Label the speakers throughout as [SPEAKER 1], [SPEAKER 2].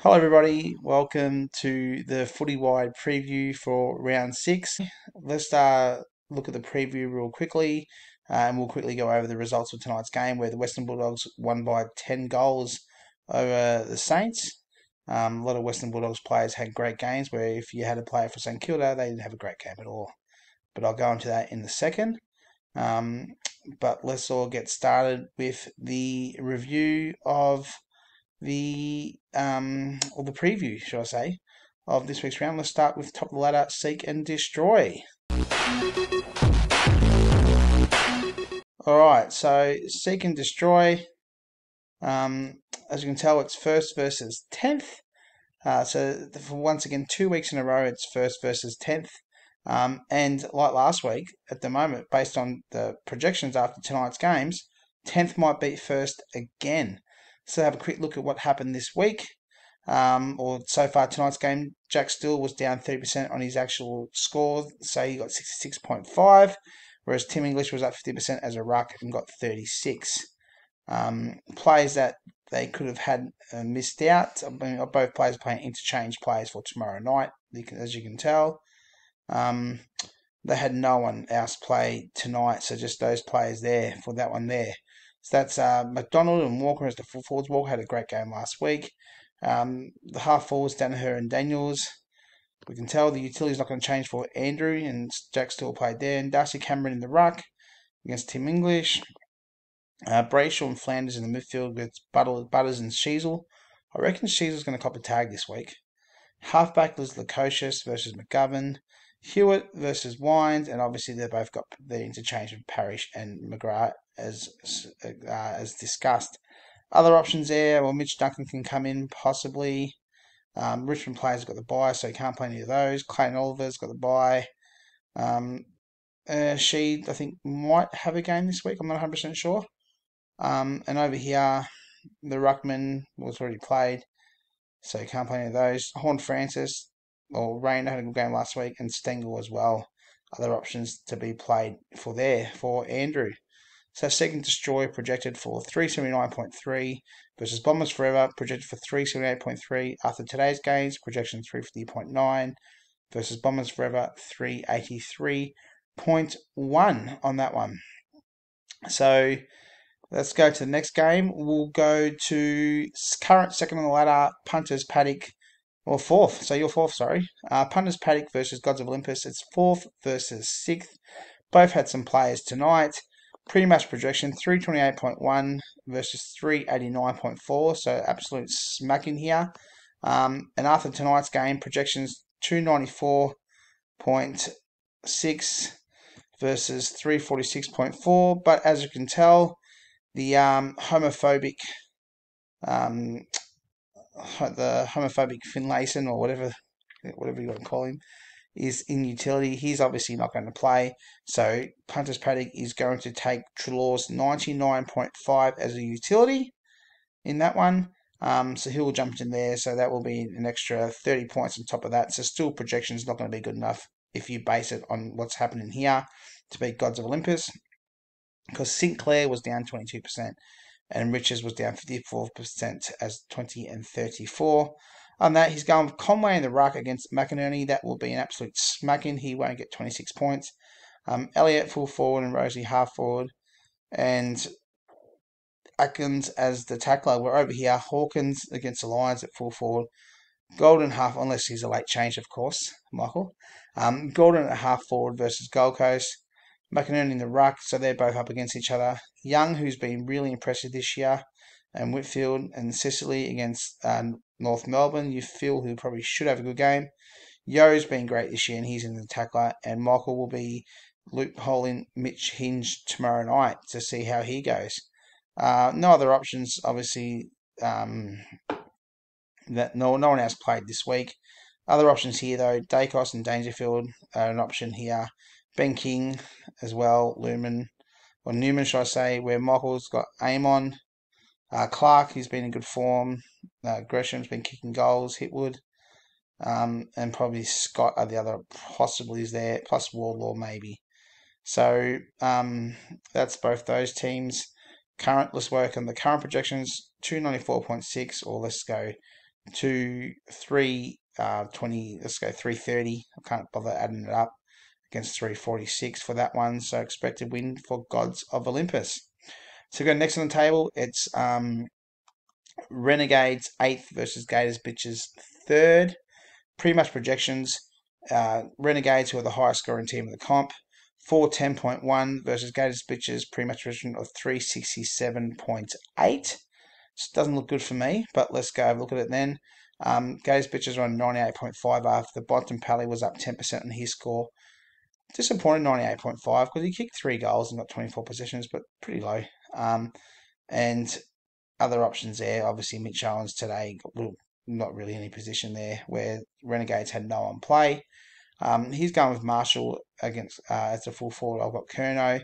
[SPEAKER 1] Hello everybody, welcome to the Footywired preview for round 6. Let's look at the preview real quickly and we'll quickly go over the results of tonight's game where the Western Bulldogs won by 10 goals over the Saints. A lot of Western Bulldogs players had great games where if you had a player for St Kilda, they didn't have a great game at all. But I'll go into that in a second. But let's all get started with the review of the preview, should I say, of this week's round. Let's start with top of the ladder, Seek and Destroy. Alright, so Seek and Destroy, as you can tell, it's first versus 10th. So for once again, 2 weeks in a row, it's first versus 10th. And like last week, at the moment, based on the projections after tonight's games, 10th might beat first again. So have a quick look at what happened this week. Or so far tonight's game, Jack Still was down 30% on his actual score, so he got 66.5, whereas Tim English was up 50% as a ruck and got 36. Players that they could have had missed out. I mean, both players playing interchange players for tomorrow night, as you can tell. They had no one else play tonight, so just those players there for that one there. So that's McDonald and Walker as the full forwards. Walker had a great game last week. The half forwards, Danaher and Daniels. We can tell the utility's not going to change for Andrew, and Jack still played there. And Darcy Cameron in the ruck against Tim English. Brayshaw and Flanders in the midfield with Butters and Sheasel. I reckon Sheasel's going to cop a tag this week. Halfback was Lukosius versus McGovern. Hewitt versus Wines, and obviously they both got the interchange of Parrish and McGrath as discussed. Other options there, well, Mitch Duncan can come in possibly. Richmond players got the bye, so he can't play any of those. Clayton Oliver's got the bye. She, I think, might have a game this week. I'm not 100% sure. And over here, the Ruckman was already played, so he can't play any of those. Horn Francis, or Rain had a good game last week, and Stengel as well. Other options to be played for Andrew. So Second Destroy projected for 379.3 versus Bombers Forever projected for 378.3. After today's games, projection 350.9 versus Bombers Forever 383.1 on that one. So let's go to the next game. We'll go to current second on the ladder, Punters Paddock, or fourth. So you're fourth, sorry. Punters Paddock versus Gods of Olympus. It's fourth versus sixth. Both had some players tonight. Pre-match projection 328.1 versus 389.4, so absolute smack in here. And after tonight's game, projections 294.6 versus 346.4. But as you can tell, the homophobic Finlayson, or whatever you want to call him, is in utility. He's obviously not going to play. So Punters Paddock is going to take Trelaw's 99.5 as a utility in that one. So he'll jump in there. So that will be an extra 30 points on top of that. So still projection is not going to be good enough if you base it on what's happening here to beat Gods of Olympus. Because Sinclair was down 22% and Riches was down 54% as 20 and 34. On that, he's going with Conway in the ruck against McInerney. That will be an absolute smacking. He won't get 26 points. Elliott full forward and Rosie half forward. And Atkins as the tackler. We're over here. Hawkins against the Lions at full forward. Golden half, unless he's a late change, of course, Michael. Golden at half forward versus Gold Coast. McInerney in the ruck, so they're both up against each other. Young, who's been really impressive this year, and Whitfield and Sicily against North Melbourne. You feel who probably should have a good game. Yo's been great this year, and he's in the tackler. And Michael will be loopholing Mitch Hinge tomorrow night to see how he goes. No other options, obviously, that no one else played this week. Other options here, though, Dacos and Dangerfield are an option here. Ben King as well, Newman, should I say, where Michael's got aim on. Clark, he's been in good form. Gresham's been kicking goals. Hitwood. And probably Scott are the other possibilities there, plus Wardlaw maybe. So that's both those teams. Let's work on the current projections, 294.6, or let's go to 320. Let's go 330. I can't bother adding it up against 346 for that one. So expected win for Gods of Olympus. So go next on the table. It's Renegades 8th versus Gators Bitches 3rd. Pretty much projections. Renegades, who are the highest scoring team in the comp, 410.1 versus Gators Bitches, pretty much projection of 367.8. Doesn't look good for me, but let's go have a look at it then. Gators Bitches are on 98.5 after the bottom Pally was up 10% on his score. Disappointed 98.5 because he kicked 3 goals and got 24 possessions, but pretty low. And other options there, obviously Mitch Owens today, not really any position there, where Renegades had no one play. He's going with Marshall against as a full forward. I've got Kerno.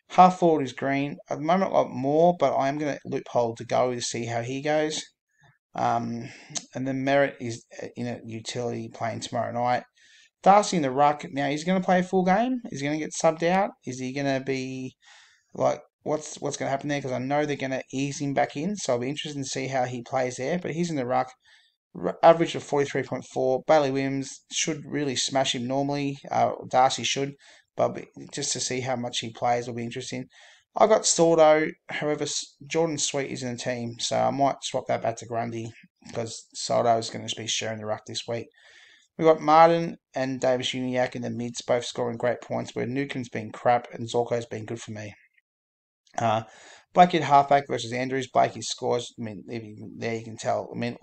[SPEAKER 1] Half forward is Green. At the moment, I've got more, but I am going to loophole to go to see how he goes. And then Merritt is in a utility playing tomorrow night. Darcy in the ruck. Now, he's going to play a full game. Is he going to get subbed out? Is he going to be like, what's going to happen there? Because I know they're going to ease him back in, so I'll be interested to see how he plays there. But he's in the ruck. Average of 43.4. Bailey Williams should really smash him normally. Darcy should, but just to see how much he plays will be interesting. I got Sordo, however, Jordan Sweet is in the team, so I might swap that back to Grundy because Sordo is going to be sharing the ruck this week. We've got Martin and Davis Uniacke in the mids, both scoring great points, where Newcomb's been crap and Zorko's been good for me. Blakey at halfback versus Andrews. Blakey scores. I mean, there you can tell. I mean,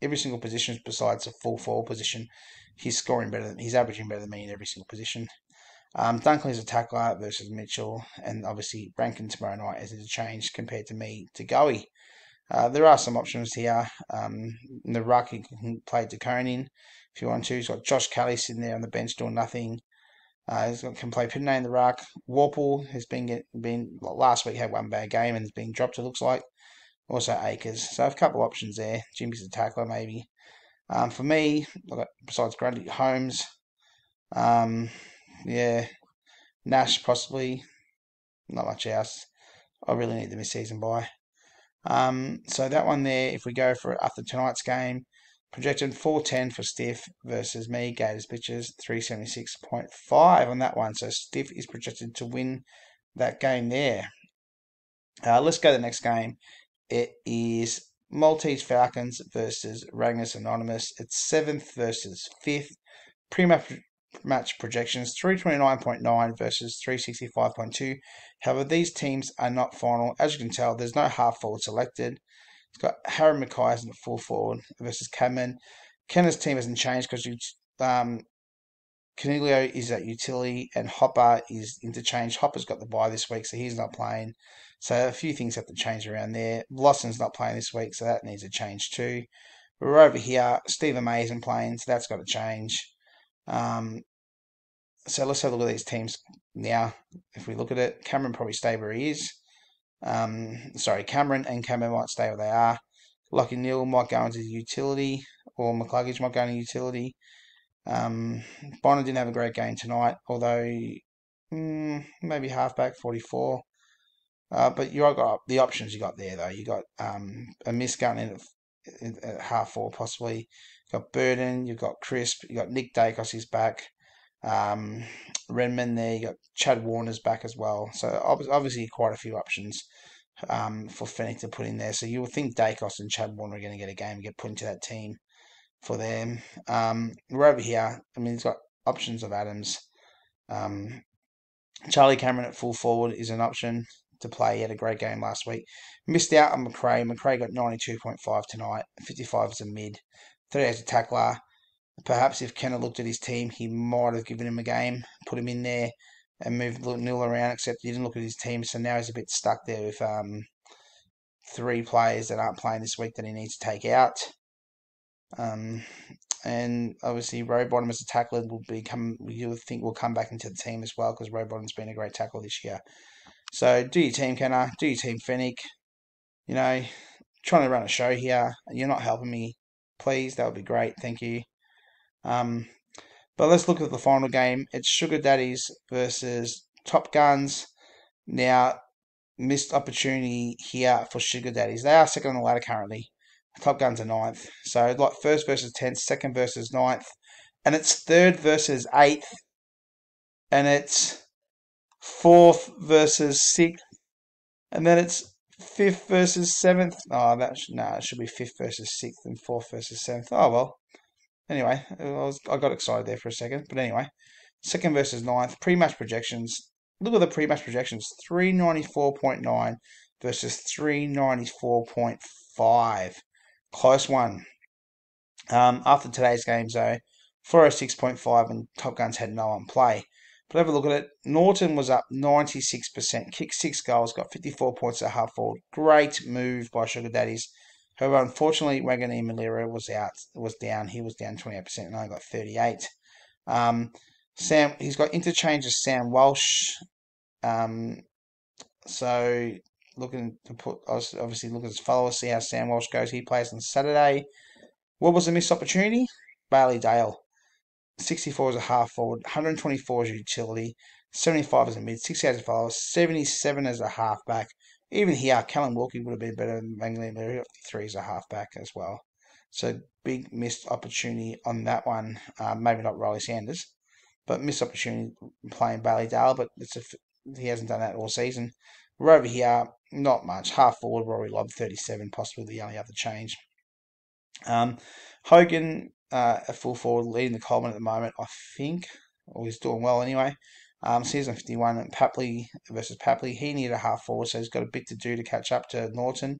[SPEAKER 1] every single position besides the full forward position, he's scoring better. He's averaging better than me in every single position. Dunkley's a tackler versus Mitchell, and obviously Rankin tomorrow night is a change compared to me to Goey. There are some options here. In the ruck, you can play DeConing if you want to. He's got Josh Kelly sitting there on the bench doing nothing. Can play Pidney in the ruck. Warple has been last week had one bad game and has been dropped, it looks like. Also Akers. So I have a couple of options there. Jimmy's a tackler maybe. For me, besides Grundy, Holmes. Yeah. Nash possibly. Not much else. I really need the mid-season buy. So that one there, if we go for after tonight's game, projected 410 for Stiff versus me, Gators Bitches, 376.5 on that one. So Stiff is projected to win that game there. Let's go to the next game. It is Maltese Falcons versus Ragnus Anonymous. It's 7th versus 5th. Pre-match projections, 329.9 versus 365.2. However, these teams are not final. As you can tell, there's no half forward selected. It's got Harry Mackay as the full forward versus Cameron. Kenner's team hasn't changed because Caniglio is at utility and Hopper is interchanged. Hopper's got the bye this week, so he's not playing. So a few things have to change around there. Blossom's not playing this week, so that needs a change too. We're over here. Stephen May isn't playing, so that's got to change. So let's have a look at these teams now. If we look at it, Cameron probably stay where he is. Cameron and Cameron might stay where they are. Lockie Neal might go into utility, or McCluggage might go into utility. Bonner didn't have a great game tonight, although maybe halfback 44. But you got the options you got there though. You got a miss going in at half forward possibly. You got Burden, you've got Crisp, you got Nick Dacos is back. Redmond there, you got Chad Warner's back as well. So obviously quite a few options for Fennick to put in there. So you would think Dacos and Chad Warner are going to get a game and get put into that team for them. We're over here. I mean, he's got options of Adams. Charlie Cameron at full forward is an option to play. He had a great game last week. Missed out on McRae. McRae got 92.5 tonight. 55 as a mid. 30 as a tackler. Perhaps if Kenner looked at his team, he might have given him a game, put him in there, and moved Newell around, except he didn't look at his team, so now he's a bit stuck there with 3 players that aren't playing this week that he needs to take out. And obviously, Rowbottom as a tackler you would think will come back into the team as well, because Rowbottom's been a great tackle this year. So do your team, Kenner. Do your team, Fennick. You know, trying to run a show here. You're not helping me. Please, that would be great. Thank you. But let's look at the final game. It's Sugar Daddies versus Top Guns. Now, missed opportunity here for Sugar Daddies. They are second on the ladder currently. Top Gun's a 9th. So like first versus 10th, second versus 9th, and it's third versus 8th, and it's fourth versus 6th, and then it's fifth versus 7th. Oh, it should be fifth versus 6th and fourth versus 7th. Oh well. Anyway, I got excited there for a second, but anyway, second versus 9th pre-match projections. Look at the pre-match projections: 394.9 versus 394.5. Close one. After today's games, though, 406.5 and Top Guns had no on play. But have a look at it. Norton was up 96%, kicked 6 goals, got 54 points at half forward. Great move by Sugar Daddies. However, unfortunately, Wagani Malira was down. He was down 28% and only got 38. He's got interchange of Sam Walsh. So looking to obviously look at his followers, see how Sam Walsh goes. He plays on Saturday. What was a missed opportunity? Bailey Dale. 64 as a half forward, 124 as a utility, 75 as a mid, 68 as a follower, 77 as a half back. Even here, Callum Wilkie would have been better than Mangley Murray, 53 as a half back as well. So big missed opportunity on that one. Maybe not Riley Sanders, but missed opportunity playing Bailey Dale, but he hasn't done that all season. We're over here, not much. Half forward, Rory Lobb, 37, possibly the only other change. Hogan, a full forward, leading the Coleman at the moment, I think. Or he's doing well anyway. Season 51, and Papley versus Papley. He needed a half forward, so he's got a bit to do to catch up to Norton.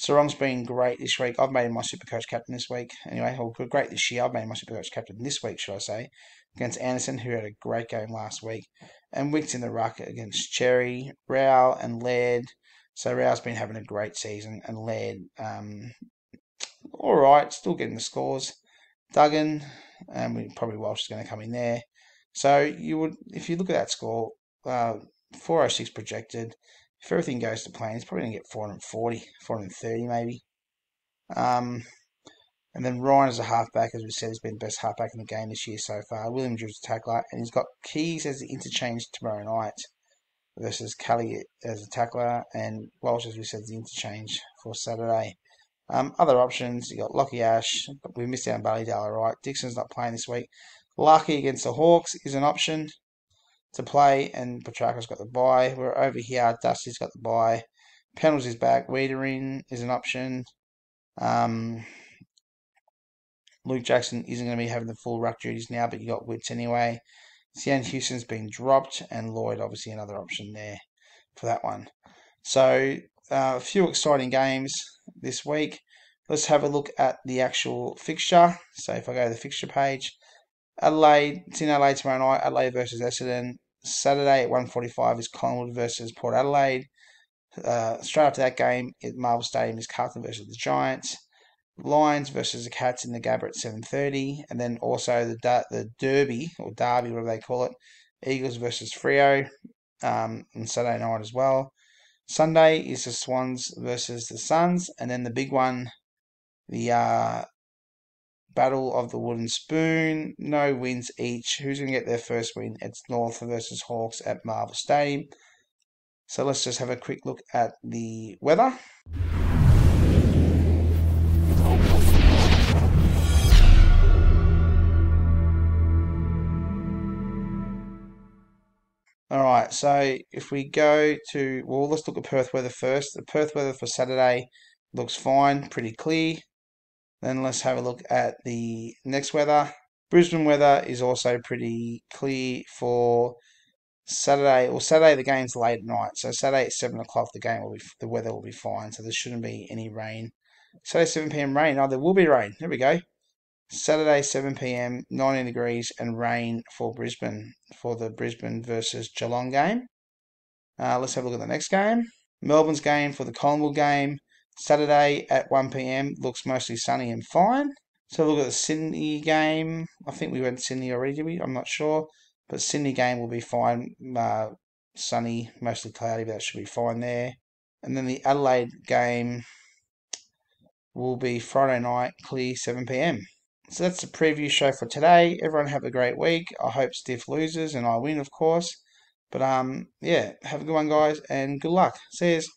[SPEAKER 1] Sarong's been great this week. I've made him my Supercoach captain this week. Anyway, great this year. I've made him my Supercoach captain this week, should I say, against Anderson, who had a great game last week. And Wicks in the ruck against Cherry, Rao, and Laird. So Rao's been having a great season, and Laird, all right, still getting the scores. Duggan, and probably Walsh is going to come in there. So if you look at that score, 406 projected. If everything goes to plan, he's probably going to get 440, 430 maybe. And then Ryan as a halfback, as we said, has been the best halfback in the game this year so far. William Drew's a tackler, and he's got Keys as the interchange tomorrow night versus Kelly as a tackler, and Walsh, as we said, the interchange for Saturday. Other options, you got Lockie Ash, but we missed out on Bailey Dale, right? Dixon's not playing this week. Lucky against the Hawks is an option to play, and Petrarca's got the bye. We're over here, Dusty's got the bye. Pendles is back. Wiedering is an option. Luke Jackson isn't going to be having the full ruck duties now, but you got Witts anyway. Sian Houston's been dropped, and Lloyd obviously another option there for that one. So a few exciting games this week. Let's have a look at the actual fixture. So if I go to the fixture page, it's in Adelaide tomorrow night, Adelaide versus Essendon. Saturday at 1:45 is Collingwood versus Port Adelaide. Straight after that game at Marvel Stadium is Carlton versus the Giants. Lions versus the Cats in the Gabba at 7:30. And then also the Derby, or Derby, whatever they call it, Eagles versus Freo on Saturday night as well. Sunday is the Swans versus the Suns, and then the big one, the Battle of the Wooden Spoon. No wins each. Who's going to get their first win? It's North versus Hawks at Marvel Stadium. So let's just have a quick look at the weather. Alright, so if we go to, well, let's look at Perth weather first. The Perth weather for Saturday looks fine, pretty clear. Then let's have a look at the next weather. Brisbane weather is also pretty clear for Saturday. Well, Saturday the game's late at night, so Saturday at 7 o'clock the weather will be fine, so there shouldn't be any rain. Saturday 7 p.m. rain. Oh, there will be rain. There we go. Saturday 7 p.m. 19 degrees and rain for Brisbane for the Brisbane versus Geelong game. Let's have a look at the next game. Melbourne's game for the Collingwood game. Saturday at 1 p.m. looks mostly sunny and fine. So look at the Sydney game. I think we went to Sydney already, did we? I'm not sure. But Sydney game will be fine. Sunny, mostly cloudy, but that should be fine there. And then the Adelaide game will be Friday night, clear 7 p.m. So that's the preview show for today. Everyone have a great week. I hope Stiff loses and I win, of course. But yeah, have a good one, guys, and good luck. See yous.